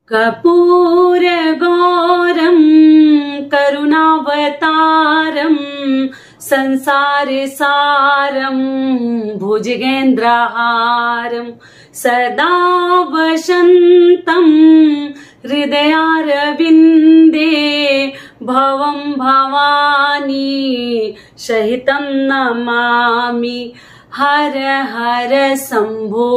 कर्पूर गौरम करुणावतारम संसार सारम भुजगेन्द्रहारम सदा वसन्तं हृदयारविन्दे भवं भवानी सहितं नमामि हर हर शंभो।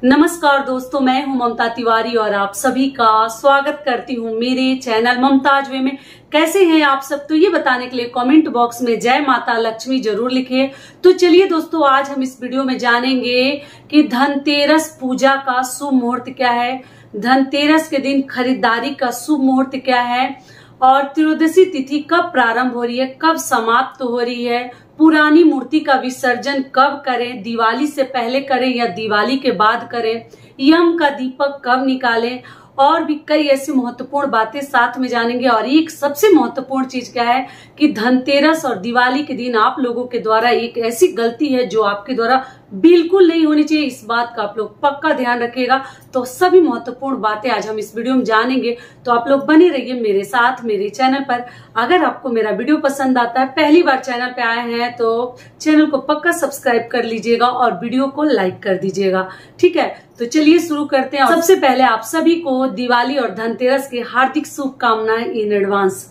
नमस्कार दोस्तों, मैं हूं ममता तिवारी और आप सभी का स्वागत करती हूं मेरे चैनल ममताज वे में। कैसे हैं आप सब? तो ये बताने के लिए कमेंट बॉक्स में जय माता लक्ष्मी जरूर लिखिए। तो चलिए दोस्तों, आज हम इस वीडियो में जानेंगे कि धनतेरस पूजा का शुभ मुहूर्त क्या है, धनतेरस के दिन खरीदारी का शुभ मुहूर्त क्या है, और त्रयोदशी तिथि कब प्रारंभ हो रही है, कब समाप्त हो रही है, पुरानी मूर्ति का विसर्जन कब करें, दिवाली से पहले करें या दिवाली के बाद करें, यम का दीपक कब निकालें, और भी कई ऐसी महत्वपूर्ण बातें साथ में जानेंगे। और एक सबसे महत्वपूर्ण चीज क्या है कि धनतेरस और दिवाली के दिन आप लोगों के द्वारा एक ऐसी गलती है जो आपके द्वारा बिल्कुल नहीं होनी चाहिए। इस बात का आप लोग पक्का ध्यान रखिएगा। तो सभी महत्वपूर्ण बातें आज हम इस वीडियो में जानेंगे, तो आप लोग बने रहिए मेरे साथ मेरे चैनल पर। अगर आपको मेरा वीडियो पसंद आता है, पहली बार चैनल पे आए हैं, तो चैनल को पक्का सब्सक्राइब कर लीजिएगा और वीडियो को लाइक कर दीजिएगा। ठीक है, तो चलिए शुरू करते हैं। सबसे पहले आप सभी को दिवाली और धनतेरस की हार्दिक शुभकामनाएं इन एडवांस।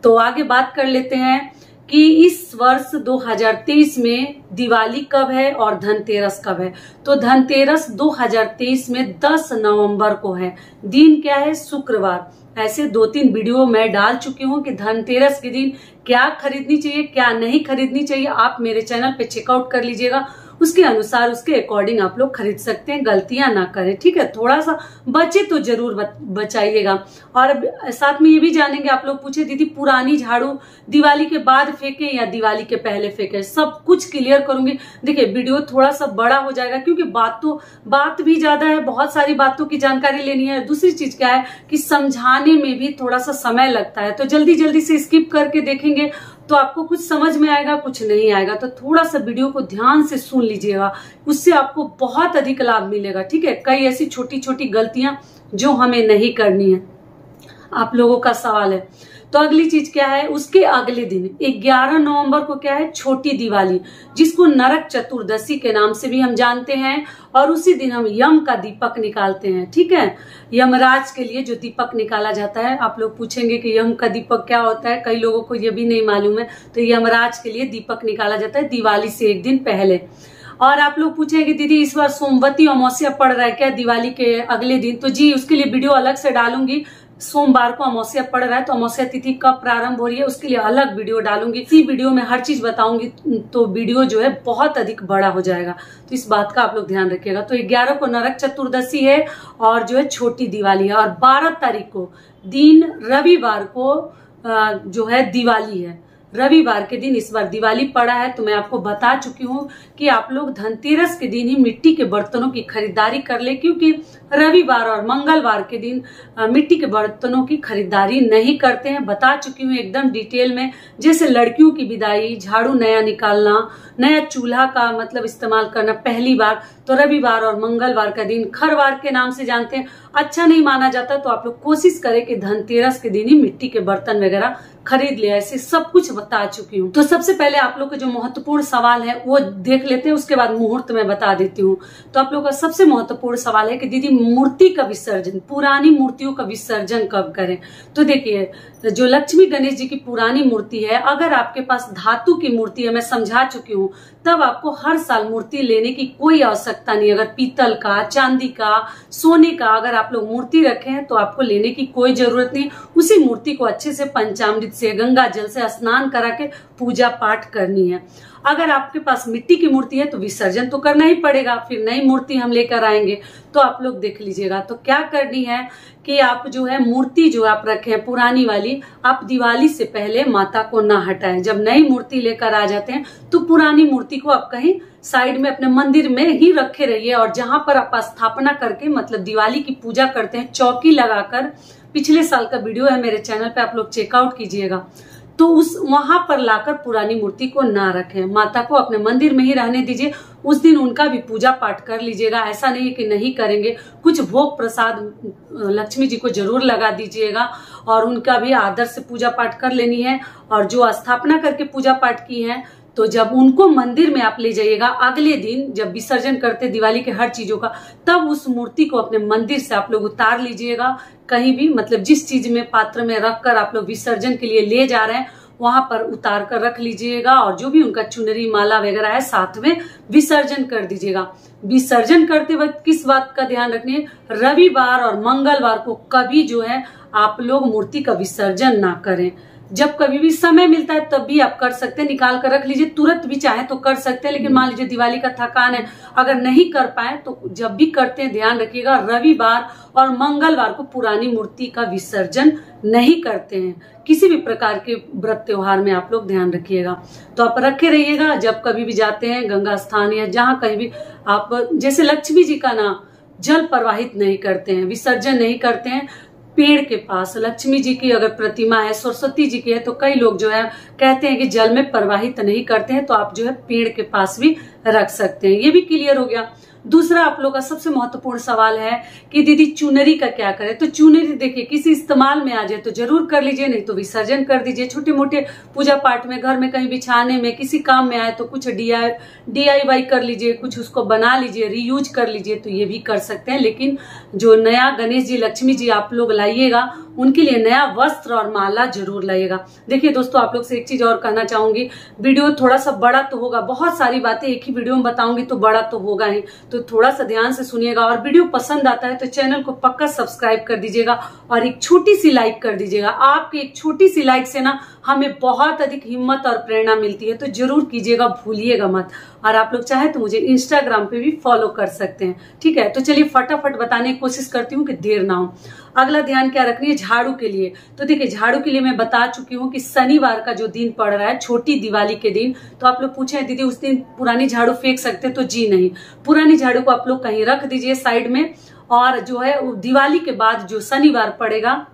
तो आगे बात कर लेते हैं कि इस वर्ष 2023 में दिवाली कब है और धनतेरस कब है। तो धनतेरस 2023 में 10 नवंबर को है। दिन क्या है? शुक्रवार। ऐसे 2-3 वीडियो मैं डाल चुकी हूँ कि धनतेरस के दिन क्या खरीदनी चाहिए, क्या नहीं खरीदनी चाहिए। आप मेरे चैनल पे चेकआउट कर लीजिएगा, उसके अनुसार उसके अकॉर्डिंग आप लोग खरीद सकते हैं। गलतियां ना करें, ठीक है। थोड़ा सा बचे तो जरूर बचाइएगा। और साथ में ये भी जानेंगे, आप लोग पूछे दीदी पुरानी झाड़ू दिवाली के बाद फेंके या दिवाली के पहले फेंके, सब कुछ क्लियर करूंगी। देखिए वीडियो थोड़ा सा बड़ा हो जाएगा क्योंकि बात भी ज्यादा है, बहुत सारी बातों की जानकारी लेनी है। दूसरी चीज क्या है कि समझाने में भी थोड़ा सा समय लगता है, तो जल्दी जल्दी से स्किप करके देखेंगे तो आपको कुछ समझ में आएगा, कुछ नहीं आएगा। तो थोड़ा सा वीडियो को ध्यान से सुन लीजिएगा, उससे आपको बहुत अधिक लाभ मिलेगा। ठीक है, कई ऐसी छोटी छोटी गलतियां जो हमें नहीं करनी है। आप लोगों का सवाल है। तो अगली चीज क्या है, उसके अगले दिन 11 नवंबर को क्या है? छोटी दिवाली, जिसको नरक चतुर्दशी के नाम से भी हम जानते हैं। और उसी दिन हम यम का दीपक निकालते हैं। ठीक है, यमराज के लिए जो दीपक निकाला जाता है। आप लोग पूछेंगे कि यम का दीपक क्या होता है, कई लोगों को ये भी नहीं मालूम है। तो यमराज के लिए दीपक निकाला जाता है दिवाली से एक दिन पहले। और आप लोग पूछेंगे दीदी इस बार सोमवती अमावस्या पड़ रहा है क्या दिवाली के अगले दिन? तो जी, उसके लिए वीडियो अलग से डालूंगी। सोमवार को अमावस्या पड़ रहा है, तो अमावस्या तिथि कब प्रारंभ हो रही है उसके लिए अलग वीडियो डालूंगी। इसी वीडियो में हर चीज बताऊंगी, तो वीडियो जो है बहुत अधिक बड़ा हो जाएगा। तो इस बात का आप लोग ध्यान रखिएगा। तो 11 को नरक चतुर्दशी है और जो है छोटी दिवाली है। और 12 तारीख को दिन रविवार को जो है दिवाली है। रविवार के दिन इस बार दिवाली पड़ा है। तो मैं आपको बता चुकी हूँ कि आप लोग धनतेरस के दिन ही मिट्टी के बर्तनों की खरीदारी कर ले, क्योंकि रविवार और मंगलवार के दिन मिट्टी के बर्तनों की खरीदारी नहीं करते हैं। बता चुकी हूँ एकदम डिटेल में। जैसे लड़कियों की विदाई, झाड़ू नया निकालना, नया चूल्हा का मतलब इस्तेमाल करना पहली बार, तो रविवार और मंगलवार का दिन खरवार के नाम से जानते हैं। अच्छा नहीं माना जाता, तो आप लोग कोशिश करें कि धनतेरस के दिन ही मिट्टी के बर्तन वगैरह खरीद ले। ऐसे सब कुछ बता चुकी हूँ। तो सबसे पहले आप लोग का जो महत्वपूर्ण सवाल है वो देख लेते हैं, उसके बाद मुहूर्त में बता देती हूँ। तो आप लोग का सबसे महत्वपूर्ण सवाल है कि दीदी मूर्ति का विसर्जन, पुरानी मूर्तियों का विसर्जन कब करें? तो देखिए, जो लक्ष्मी गणेश जी की पुरानी मूर्ति है, अगर आपके पास धातु की मूर्ति है, मैं समझा चुकी हूँ, तब आपको हर साल मूर्ति लेने की कोई आवश्यकता नहीं। अगर पीतल का, चांदी का, सोने का अगर आप लोग मूर्ति रखे हैं तो आपको लेने की कोई जरूरत नहीं। उसी मूर्ति को अच्छे से पंचामृत से, गंगा जल से स्नान करा के पूजा पाठ करनी है। अगर आपके पास मिट्टी की मूर्ति है तो विसर्जन तो करना ही पड़ेगा, फिर नई मूर्ति हम लेकर आएंगे। तो आप लोग देख लीजिएगा। तो क्या करनी है कि आप जो है मूर्ति जो आप रखे हैं पुरानी वाली, आप दिवाली से पहले माता को ना हटाएं। जब नई मूर्ति लेकर आ जाते हैं तो पुरानी मूर्ति को आप कहीं साइड में अपने मंदिर में ही रखे रहिए। और जहां पर आप स्थापना करके मतलब दिवाली की पूजा करते हैं, चौकी लगाकर, पिछले साल का वीडियो है मेरे चैनल पे, आप लोग चेकआउट कीजिएगा। तो उस वहां पर लाकर पुरानी मूर्ति को ना रखें। माता को अपने मंदिर में ही रहने दीजिए। उस दिन उनका भी पूजा पाठ कर लीजिएगा। ऐसा नहीं कि नहीं करेंगे, कुछ भोग प्रसाद लक्ष्मी जी को जरूर लगा दीजिएगा और उनका भी आदर से पूजा पाठ कर लेनी है। और जो स्थापना करके पूजा पाठ की है, तो जब उनको मंदिर में आप ले जाइएगा, अगले दिन जब विसर्जन करते दिवाली के हर चीजों का, तब उस मूर्ति को अपने मंदिर से आप लोग उतार लीजिएगा। कहीं भी मतलब जिस चीज में पात्र में रखकर आप लोग विसर्जन के लिए ले जा रहे हैं, वहां पर उतार कर रख लीजिएगा। और जो भी उनका चुनरी माला वगैरह है, साथ में विसर्जन कर दीजिएगा। विसर्जन करते वक्त किस बात का ध्यान रखनी है, रविवार और मंगलवार को कभी जो है आप लोग मूर्ति का विसर्जन ना करें। जब कभी भी समय मिलता है तब भी आप कर सकते हैं, निकाल कर रख लीजिए। तुरंत भी चाहे तो कर सकते हैं, लेकिन मान लीजिए दिवाली का थकान है, अगर नहीं कर पाए तो जब भी करते हैं ध्यान रखिएगा, रविवार और मंगलवार को पुरानी मूर्ति का विसर्जन नहीं करते हैं। किसी भी प्रकार के व्रत त्योहार में आप लोग ध्यान रखिएगा। तो आप रखे रहिएगा। जब कभी भी जाते हैं गंगा स्थान या जहाँ कहीं भी आप, जैसे लक्ष्मी जी का ना जल प्रवाहित नहीं करते हैं, विसर्जन नहीं करते हैं पेड़ के पास। लक्ष्मी जी की अगर प्रतिमा है, सरस्वती जी की है, तो कई लोग जो है कहते हैं कि जल में प्रवाहित नहीं करते हैं, तो आप जो है पेड़ के पास भी रख सकते हैं। ये भी क्लियर हो गया। दूसरा आप लोग का सबसे महत्वपूर्ण सवाल है कि दीदी चुनरी का क्या करें। तो चुनरी देखिए किसी इस्तेमाल में आ जाए तो जरूर कर लीजिए, नहीं तो विसर्जन कर दीजिए। छोटे मोटे पूजा पाठ में, घर में कहीं बिछाने में, किसी काम में आए तो कुछ DIY कर लीजिए, कुछ उसको बना लीजिए, रीयूज कर लीजिए, तो ये भी कर सकते हैं। लेकिन जो नया गणेश जी लक्ष्मी जी आप लोग लाइएगा, उनके लिए नया वस्त्र और माला जरूर लाइएगा। देखिए दोस्तों, आप लोग से एक चीज और कहना चाहूंगी, वीडियो थोड़ा सा बड़ा तो होगा, बहुत सारी बातें एक ही वीडियो में बताऊंगी तो बड़ा तो होगा ही, तो थोड़ा सा ध्यान से सुनिएगा। और वीडियो पसंद आता है तो चैनल को पक्का सब्सक्राइब कर दीजिएगा और एक छोटी सी लाइक कर दीजिएगा। आपकी एक छोटी सी लाइक से ना हमें बहुत अधिक हिम्मत और प्रेरणा मिलती है, तो जरूर कीजिएगा, भूलिएगा मत। और आप लोग चाहे तो मुझे इंस्टाग्राम पे भी फॉलो कर सकते हैं, ठीक है। तो चलिए फटाफट बताने की कोशिश करती हूँ कि देर ना हो। अगला ध्यान क्या रखनी है, झाड़ू के लिए। तो देखिए झाड़ू के लिए मैं बता चुकी हूँ कि शनिवार का जो दिन पड़ रहा है, छोटी दिवाली के दिन, तो आप लोग पूछे दीदी उस दिन पुरानी झाड़ू फेंक सकते हैं, तो जी नहीं। पुरानी झाड़ू को आप लोग कहीं रख दीजिए साइड में, और जो है दिवाली के बाद जो शनिवार पड़ेगा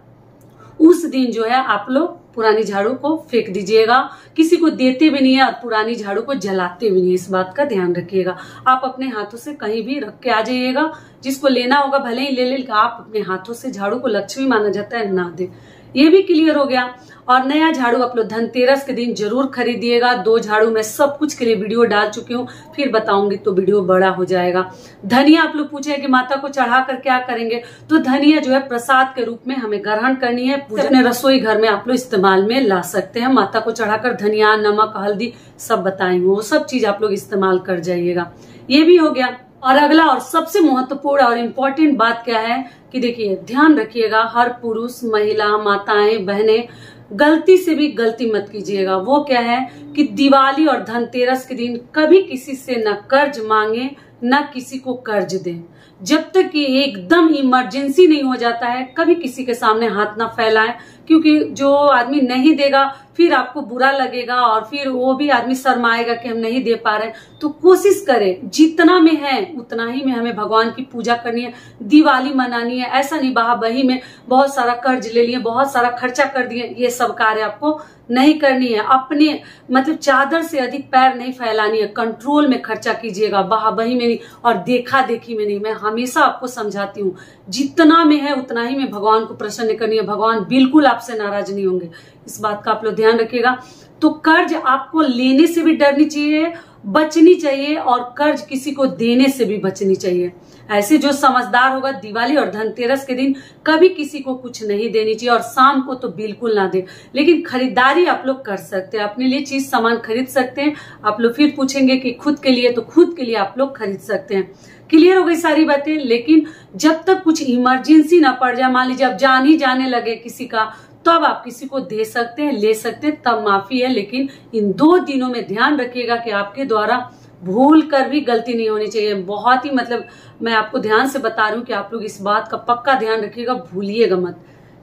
उस दिन जो है आप लोग पुरानी झाड़ू को फेंक दीजिएगा। किसी को देते भी नहीं है और पुरानी झाड़ू को जलाते भी नहीं है, इस बात का ध्यान रखिएगा। आप अपने हाथों से कहीं भी रख के आ जाइएगा, जिसको लेना होगा भले ही ले लेगा, आप अपने हाथों से, झाड़ू को लक्ष्मी माना जाता है, ना दे। ये भी क्लियर हो गया। और नया झाड़ू आप लोग धनतेरस के दिन जरूर खरीदिएगा। 2 झाड़ू मैं सब कुछ के लिए वीडियो डाल चुकी हूँ, फिर बताऊंगी तो वीडियो बड़ा हो जाएगा। धनिया आप लोग पूछे कि माता को चढ़ा कर क्या करेंगे, तो धनिया जो है प्रसाद के रूप में हमें ग्रहण करनी है। अपने रसोई घर में आप लोग इस्तेमाल में ला सकते हैं। माता को चढ़ाकर धनिया, नमक, हल्दी सब बताएंगे, वो सब चीज आप लोग इस्तेमाल कर जाइएगा। ये भी हो गया। और अगला और सबसे महत्वपूर्ण और इम्पोर्टेंट बात क्या है कि देखिए ध्यान रखिएगा, हर पुरुष, महिला, माताएं, बहनें गलती से भी गलती मत कीजिएगा। वो क्या है कि दिवाली और धनतेरस के दिन कभी किसी से न कर्ज मांगे, न किसी को कर्ज दें। जब तक कि एकदम इमरजेंसी नहीं हो जाता है, कभी किसी के सामने हाथ ना फैलाएं, क्योंकि जो आदमी नहीं देगा फिर आपको बुरा लगेगा और फिर वो भी आदमी शर्माएगा कि हम नहीं दे पा रहे। तो कोशिश करें जितना में है उतना ही में हमें भगवान की पूजा करनी है, दिवाली मनानी है। ऐसा नहीं बहा बही में बहुत सारा कर्ज ले लिए, बहुत सारा खर्चा कर दिए, ये सब कार्य आपको नहीं करनी है। अपने मतलब चादर से अधिक पैर नहीं फैलानी है, कंट्रोल में खर्चा कीजिएगा, बहा बही में नहीं और देखा देखी में नहीं। मैं हमेशा आपको समझाती हूँ, जितना में है उतना ही में भगवान को प्रसन्न करनी है। भगवान बिल्कुल आपसे नाराज नहीं होंगे, इस बात का आप लोग ध्यान रखिएगा। तो कर्ज आपको लेने से भी डरनी चाहिए, बचनी चाहिए, और कर्ज किसी को देने से भी बचनी चाहिए। ऐसे जो समझदार होगा दिवाली और धनतेरस के दिन कभी किसी को कुछ नहीं देनी चाहिए, और शाम को तो बिल्कुल ना दे। लेकिन खरीदारी आप लोग कर सकते हैं, अपने लिए चीज सामान खरीद सकते हैं। आप लोग फिर पूछेंगे कि खुद के लिए, तो खुद के लिए आप लोग खरीद सकते हैं। क्लियर हो गई सारी बातें। लेकिन जब तक कुछ इमरजेंसी ना पड़ जाए, मान लीजिए अब जान ही जाने लगे किसी का, तब आप किसी को दे सकते हैं, ले सकते हैं, तब माफी है। लेकिन इन 2 दिनों में ध्यान रखिएगा कि आपके द्वारा भूल कर भी गलती नहीं होनी चाहिए। बहुत ही मतलब मैं आपको ध्यान से बता रही हूँ कि आप लोग इस बात का पक्का ध्यान रखिएगा, भूलिएगा मत।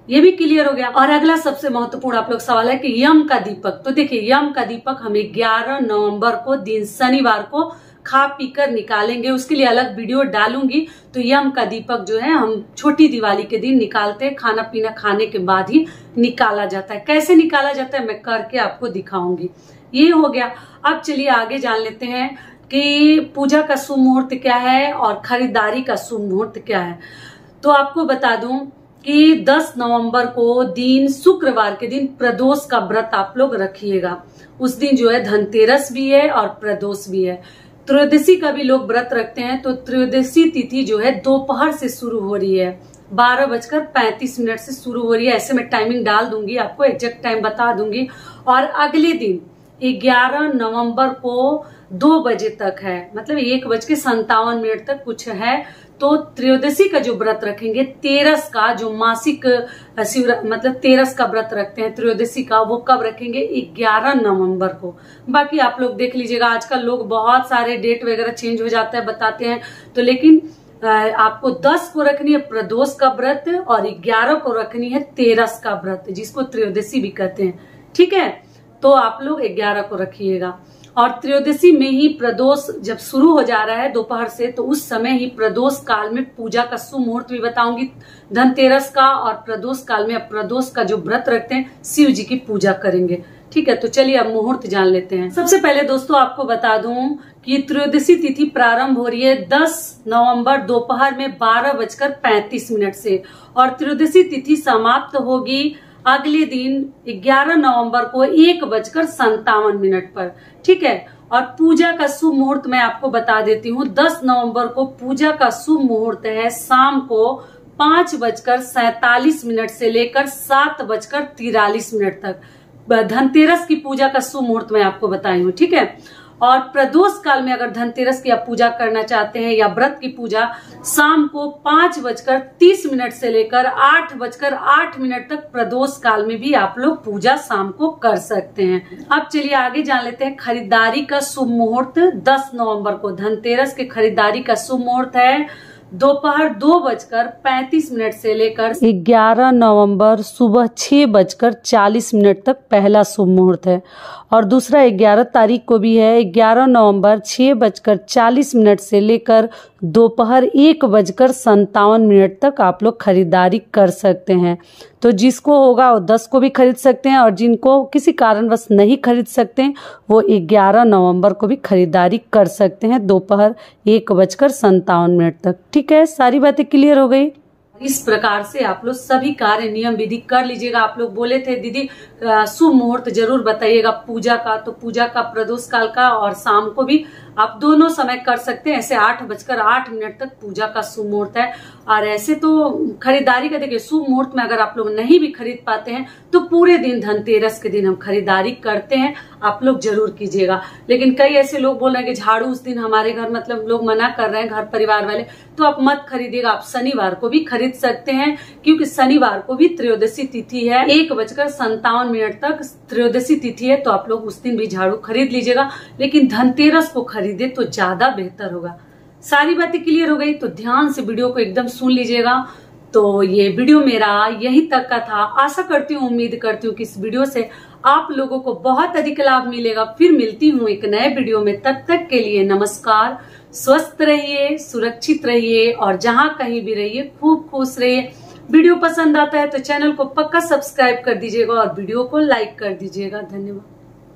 ये भी क्लियर हो गया। और अगला सबसे महत्वपूर्ण आप लोग सवाल है कि यम का दीपक। तो देखिए यम का दीपक हमें 11 नवंबर को दिन शनिवार को खा पीकर निकालेंगे। उसके लिए अलग वीडियो डालूंगी। तो यम का दीपक जो है हम छोटी दिवाली के दिन निकालते हैं, खाना पीना खाने के बाद ही निकाला जाता है। कैसे निकाला जाता है मैं करके आपको दिखाऊंगी। ये हो गया। अब चलिए आगे जान लेते हैं कि पूजा का शुभ मुहूर्त क्या है और खरीदारी का शुभ मुहूर्त क्या है। तो आपको बता दूं कि 10 नवंबर को दिन शुक्रवार के दिन प्रदोष का व्रत आप लोग रखिएगा। उस दिन जो है धनतेरस भी है और प्रदोष भी है। त्रयोदशी का भी लोग व्रत रखते हैं। तो त्रयोदशी तिथि जो है दोपहर से शुरू हो रही है, 12:35 से शुरू हो रही है। ऐसे मैं टाइमिंग डाल दूंगी, आपको एग्जैक्ट टाइम बता दूंगी। और अगले दिन 11 नवंबर को 2 बजे तक है, मतलब 1:57 तक कुछ है। तो त्रयोदशी का जो व्रत रखेंगे, तेरस का जो मासिक मतलब तेरस का व्रत रखते हैं त्रयोदशी का, वो कब रखेंगे? 11 नवंबर को। बाकी आप लोग देख लीजिएगा, आजकल लोग बहुत सारे डेट वगैरह चेंज हो जाता है बताते हैं। तो लेकिन आपको 10 को रखनी है प्रदोष का व्रत और 11 को रखनी है तेरस का व्रत, जिसको त्रयोदशी भी कहते हैं। ठीक है, तो आप लोग 11 को रखिएगा। और त्रयोदशी में ही प्रदोष जब शुरू हो जा रहा है दोपहर से, तो उस समय ही प्रदोष काल में पूजा का शुभ मुहूर्त भी बताऊंगी, धनतेरस का। और प्रदोष काल में अब प्रदोष का जो व्रत रखते हैं शिव जी की पूजा करेंगे। ठीक है, तो चलिए अब मुहूर्त जान लेते हैं। सबसे पहले दोस्तों आपको बता दूं कि त्रयोदशी तिथि प्रारंभ हो रही है 10 नवंबर दोपहर में 12:35 से, और त्रयोदशी तिथि समाप्त होगी अगले दिन 11 नवंबर को 1:57 पर। ठीक है, और पूजा का शुभ मुहूर्त मैं आपको बता देती हूँ। 10 नवंबर को पूजा का शुभ मुहूर्त है शाम को 5:47 से लेकर 7:43 तक। धनतेरस की पूजा का शुभ मुहूर्त मैं आपको बताई हूँ। ठीक है, और प्रदोष काल में अगर धनतेरस की आप पूजा करना चाहते हैं या व्रत की पूजा, शाम को 5:30 से लेकर 8:08 तक प्रदोष काल में भी आप लोग पूजा शाम को कर सकते हैं। अब चलिए आगे जान लेते हैं खरीदारी का शुभ मुहूर्त। 10 नवंबर को धनतेरस के खरीदारी का शुभ मुहूर्त है दोपहर 2:35 से लेकर 11 नवंबर सुबह 6:40 तक पहला शुभ मुहूर्त है। और दूसरा 11 तारीख को भी है, 11 नवंबर 6:40 से लेकर दोपहर 1:57 तक आप लोग खरीदारी कर सकते हैं। तो जिसको होगा वो 10 को भी खरीद सकते हैं, और जिनको किसी कारणवश नहीं खरीद सकते हैं वो 11 नवंबर को भी खरीदारी कर सकते हैं दोपहर 1:57 तक। ठीक है, सारी बातें क्लियर हो गई। इस प्रकार से आप लोग सभी कार्य नियम विधि कर लीजिएगा। आप लोग बोले थे दीदी शुभ मुहूर्त जरूर बताइएगा पूजा का, तो पूजा का प्रदोष काल का और शाम को भी आप दोनों समय कर सकते हैं। ऐसे 8:08 तक पूजा का शुभ मुहूर्त है। और ऐसे तो खरीदारी का देखिए शुभ मुहूर्त में अगर आप लोग नहीं भी खरीद पाते हैं तो पूरे दिन धनतेरस के दिन हम खरीदारी करते हैं, आप लोग जरूर कीजिएगा। लेकिन कई ऐसे लोग बोल रहे हैं कि झाड़ू उस दिन हमारे घर, मतलब लोग मना कर रहे हैं घर परिवार वाले, तो आप मत खरीदिएगा। आप शनिवार को भी खरीद सकते हैं, क्योंकि शनिवार को भी त्रयोदशी तिथि है, 1:57 तक त्रयोदशी तिथि है। तो आप लोग उस दिन भी झाड़ू खरीद लीजिएगा, लेकिन धनतेरस को खरीदे तो ज्यादा बेहतर होगा। सारी बातें क्लियर हो गई, तो ध्यान से वीडियो को एकदम सुन लीजिएगा। तो ये वीडियो मेरा यही तक का था। आशा करती हूँ, उम्मीद करती हूँ कि इस वीडियो से आप लोगों को बहुत अधिक लाभ मिलेगा। फिर मिलती हूँ एक नए वीडियो में, तब तक के लिए नमस्कार। स्वस्थ रहिए, सुरक्षित रहिए, और जहाँ कहीं भी रहिए खूब खुश रहिए। वीडियो पसंद आता है तो चैनल को पक्का सब्सक्राइब कर दीजिएगा और वीडियो को लाइक कर दीजिएगा। धन्यवाद।